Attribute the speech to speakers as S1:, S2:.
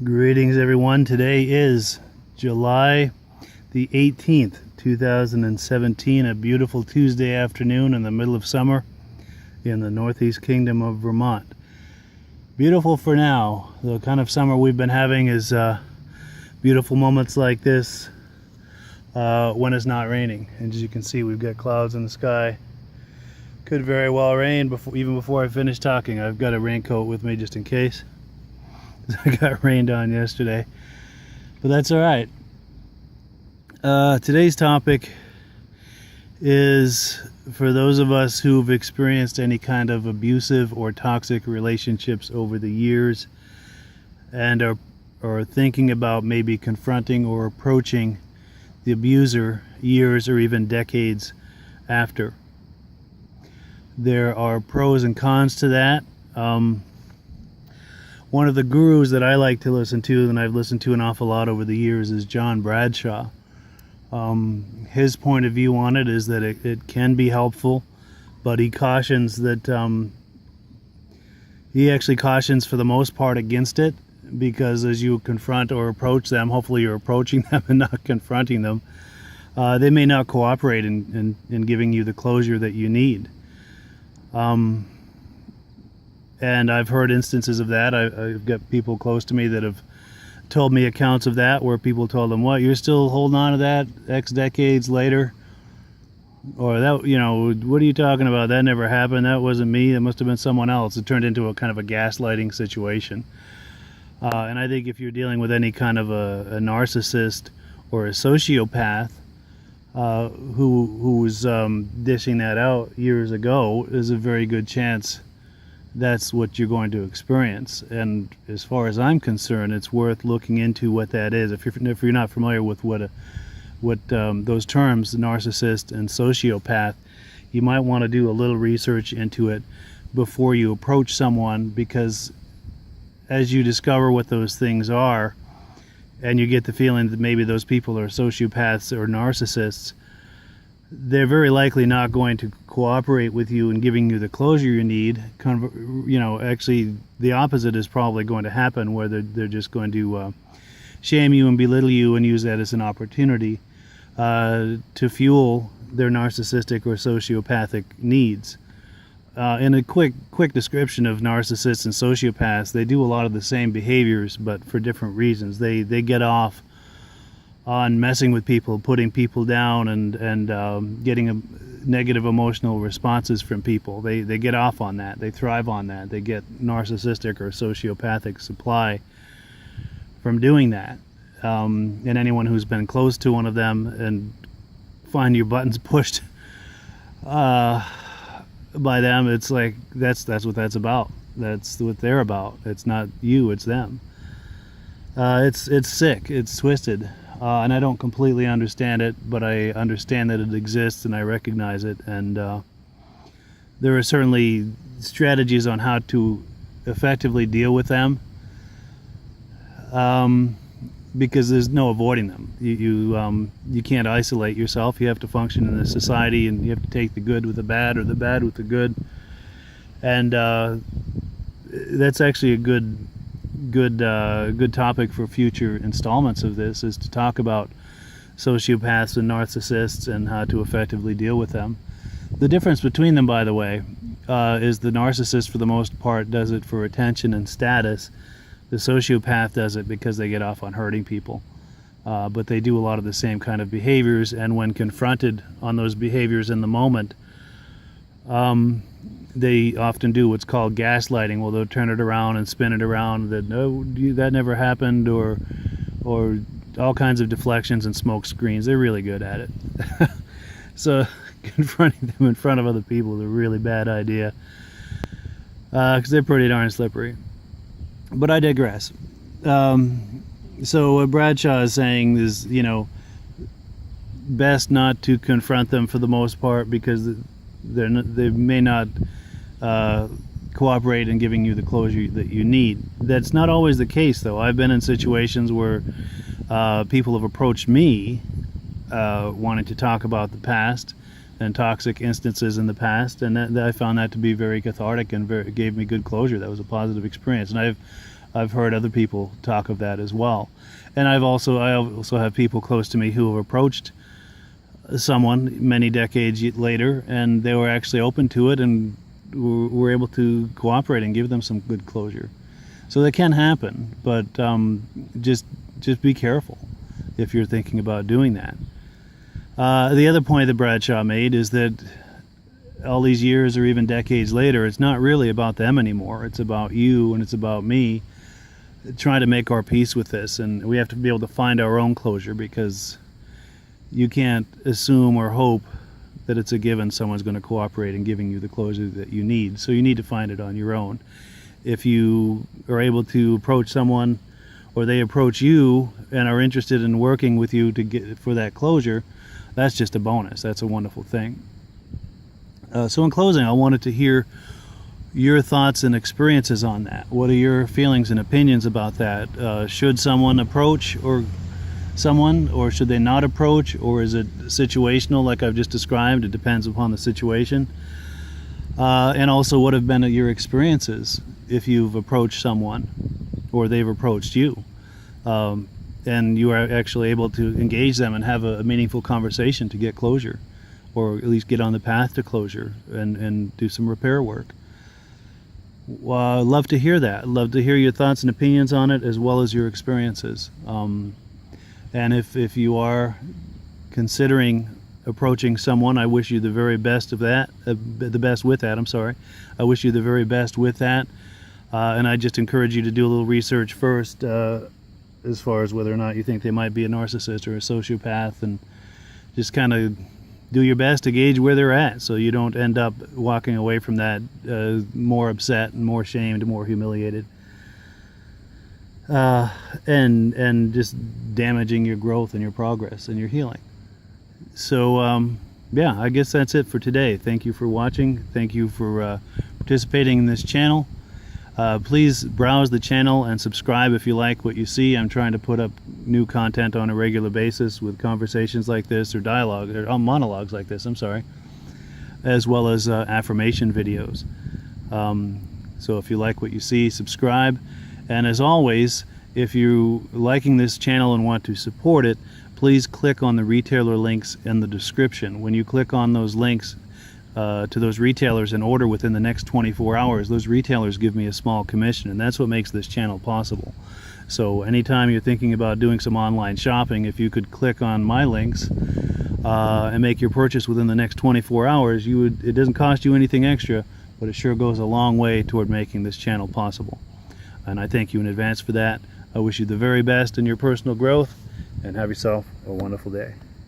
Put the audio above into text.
S1: Greetings, everyone. Today is July the 18th, 2017, a beautiful Tuesday afternoon in the middle of summer in the Northeast Kingdom of Vermont. Beautiful for now. The kind of summer we've been having is beautiful moments like this when it's not raining. And as you can see, we've got clouds in the sky. Could very well rain even before I finish talking. I've got a raincoat with me just in case. I got rained on yesterday, but that's all right. Today's topic is for those of us who've experienced any kind of abusive or toxic relationships over the years and are thinking about maybe confronting or approaching the abuser years or even decades after. There are pros and cons to that. One of the gurus that I like to listen to, and I've listened to an awful lot over the years, is John Bradshaw. His point of view on it is that it can be helpful, but he cautions that he actually cautions for the most part against it, because as you confront or approach them, hopefully you're approaching them and not confronting them, they may not cooperate in giving you the closure that you need. And I've heard instances of that. I've got people close to me that have told me accounts of that, where people told them, "What, you're still holding on to that X decades later?" Or that, what are you talking about? That never happened. That wasn't me. That must have been someone else. It turned into a kind of a gaslighting situation. And I think if you're dealing with any kind of a narcissist or a sociopath who was dishing that out years ago, there's a very good chance that's what you're going to experience. And as far as I'm concerned, it's worth looking into what that is. If you're not familiar with what those terms, narcissist and sociopath, you might want to do a little research into it before you approach someone, because as you discover what those things are, and you get the feeling that maybe those people are sociopaths or narcissists, they're very likely not going to cooperate with you in giving you the closure you need. Actually, the opposite is probably going to happen, where they're just going to shame you and belittle you and use that as an opportunity to fuel their narcissistic or sociopathic needs. In a quick description of narcissists and sociopaths, they do a lot of the same behaviors, but for different reasons. They get off on messing with people, putting people down, and getting negative emotional responses from people. They get off on that. They thrive on that. They get narcissistic or sociopathic supply from doing that. And anyone who's been close to one of them and find your buttons pushed by them, it's like that's what that's about. That's what they're about. It's not you, it's them. It's sick. It's twisted. And I don't completely understand it, but I understand that it exists and I recognize it. And there are certainly strategies on how to effectively deal with them, because there's no avoiding them. You can't isolate yourself. You have to function in a society, and you have to take the good with the bad, or the bad with the good. And that's actually a good topic for future installments of this, is to talk about sociopaths and narcissists and how to effectively deal with them. The difference between them, by the way, is the narcissist for the most part does it for attention and status. The sociopath does it because they get off on hurting people, but they do a lot of the same kind of behaviors, and when confronted on those behaviors in the moment, they often do what's called gaslighting. Well, they'll turn it around and spin it around that, no, that never happened, or all kinds of deflections and smoke screens. They're really good at it. So confronting them in front of other people is a really bad idea, because they're pretty darn slippery. But I digress. So what Bradshaw is saying is, best not to confront them for the most part, because they may not cooperate in giving you the closure that you need. That's not always the case, though. I've been in situations where people have approached me wanting to talk about the past and toxic instances in the past, and I found that to be very cathartic and gave me good closure. That was a positive experience. And I've heard other people talk of that as well. And I also have people close to me who have approached someone many decades later, and they were actually open to it and were able to cooperate and give them some good closure. So that can happen, but just be careful if you're thinking about doing that. The other point that Bradshaw made is that all these years or even decades later, it's not really about them anymore. It's about you and it's about me trying to make our peace with this, and we have to be able to find our own closure, because you can't assume or hope that it's a given someone's going to cooperate in giving you the closure that you need. So you need to find it on your own. If you are able to approach someone, or they approach you and are interested in working with you to get for that closure, that's just a bonus. That's a wonderful thing. So in closing, I wanted to hear your thoughts and experiences on that. What are your feelings and opinions about that? Should someone approach someone, or should they not approach, or is it situational like I've just described? It depends upon the situation. And also, what have been your experiences if you've approached someone or they've approached you, and you are actually able to engage them and have a meaningful conversation to get closure, or at least get on the path to closure and do some repair work. Well, I'd love to hear that. I'd love to hear your thoughts and opinions on it, as well as your experiences. And if you are considering approaching someone, I wish you the very best of that, the best with that, I'm sorry. I wish you the very best with that. And I just encourage you to do a little research first, as far as whether or not you think they might be a narcissist or a sociopath, and just kind of do your best to gauge where they're at, so you don't end up walking away from that more upset and more shamed and more humiliated, and just damaging your growth and your progress and your healing. So yeah, I guess that's it for today. Thank you for watching. Thank you for participating in this channel. Please browse the channel and subscribe if you like what you see. I'm trying to put up new content on a regular basis with conversations like this, or dialogue, or monologues like this, I'm sorry, as well as affirmation videos. So if you like what you see, subscribe. And as always, if you're liking this channel and want to support it, please click on the retailer links in the description. When you click on those links to those retailers and order within the next 24 hours, those retailers give me a small commission, and that's what makes this channel possible. So anytime you're thinking about doing some online shopping, if you could click on my links and make your purchase within the next 24 hours, it doesn't cost you anything extra, but it sure goes a long way toward making this channel possible. And I thank you in advance for that. I wish you the very best in your personal growth, and have yourself a wonderful day.